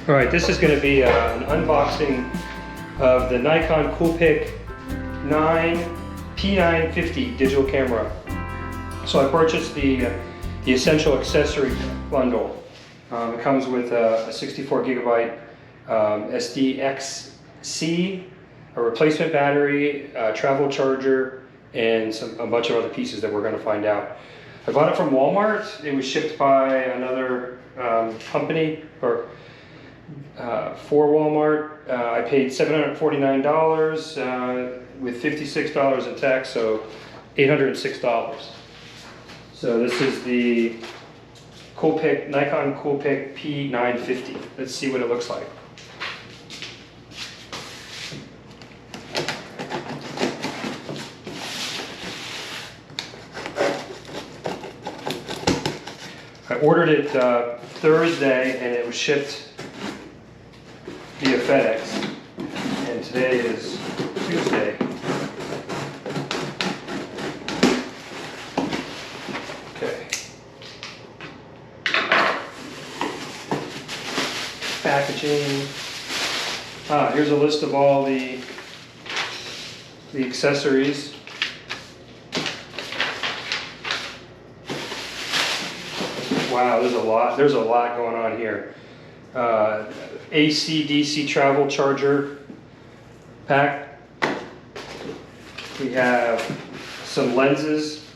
All right, this is going to be an unboxing of the Nikon CoolPix P950 digital camera. So I purchased the essential accessory bundle. It comes with a 64 gigabyte SDXC, a replacement battery, a travel charger, and a bunch of other pieces that we're going to find out. I bought it from Walmart. It was shipped by another company, or for Walmart. I paid $749 with $56 in tax, so $806. So this is the Nikon CoolPix P950. Let's see what it looks like. I ordered it Thursday and it was shipped via FedEx, and today is Tuesday. Okay. Packaging. Here's a list of all the accessories. Wow, there's a lot going on here. AC DC travel charger pack. We have some lenses,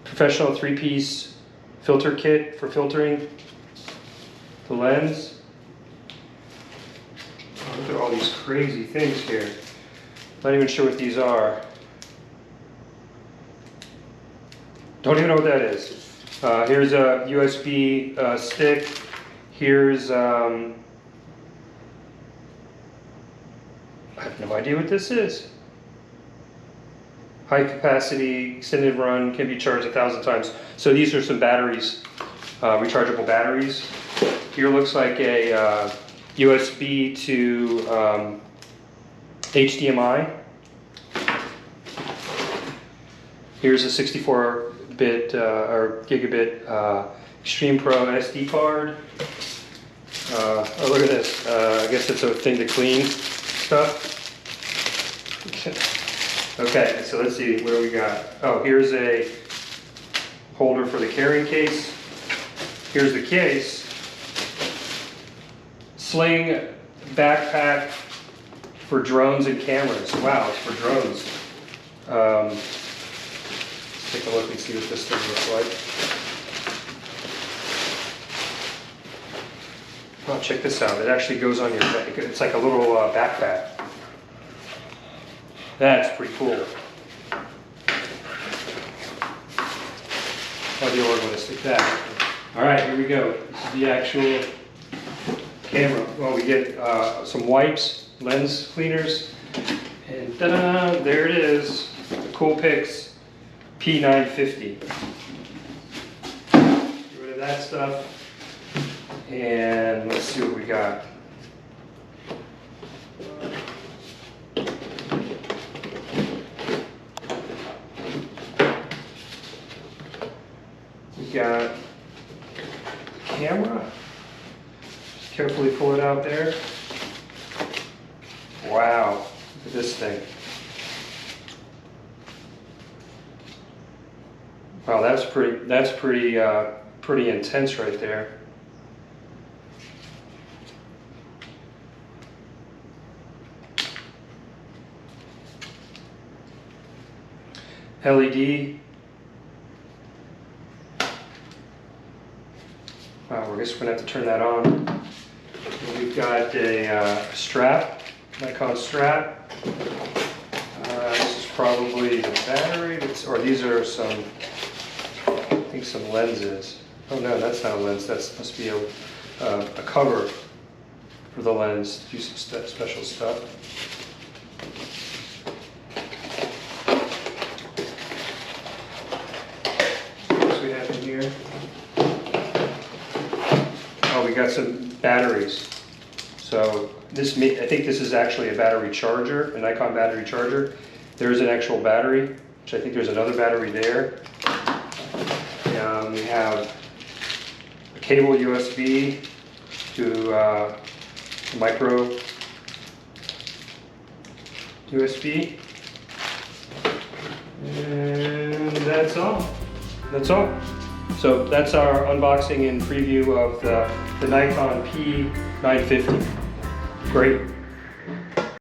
professional 3-piece filter kit for filtering the lens. Oh, look at all these crazy things here. Not even sure what these are. Don't even know what that is. Here's a USB stick. Here's, I have no idea what this is. High capacity, extended run, can be charged 1,000 times. So these are some batteries, rechargeable batteries. Here looks like a USB to HDMI. Here's a 64-bit or gigabit Extreme Pro SD card. Oh, look at this. I guess it's a thing to clean stuff. Okay, so let's see what do we got. Oh, here's a holder for the carrying case. Here's the case. Sling backpack for drones and cameras. Wow, it's for drones. Let's take a look and see what this thing looks like. Oh, check this out. It actually goes on your back. It's like a little backpack. That's pretty cool. How do you stick that? All right, here we go. This is the actual camera. Well, we get some wipes, lens cleaners, and ta-da! There it is, the CoolPix P950. Get rid of that stuff. And let's see what we got. We got the camera. Just carefully pull it out there. Wow, look at this thing. Wow, that's pretty intense right there. LED. Wow, I guess we're gonna have to turn that on. We've got a strap, Nikon strap. This is probably the battery, or these are some, I think some lenses. Oh no, that's not a lens. That must be a cover for the lens. Do some special stuff. Here. Oh, we got some batteries. So I think this is actually a battery charger, a Nikon battery charger. There's an actual battery, which I think there's another battery there. We have a cable USB to micro USB. And that's all. That's all. So that's our unboxing and preview of the Nikon P950. Great.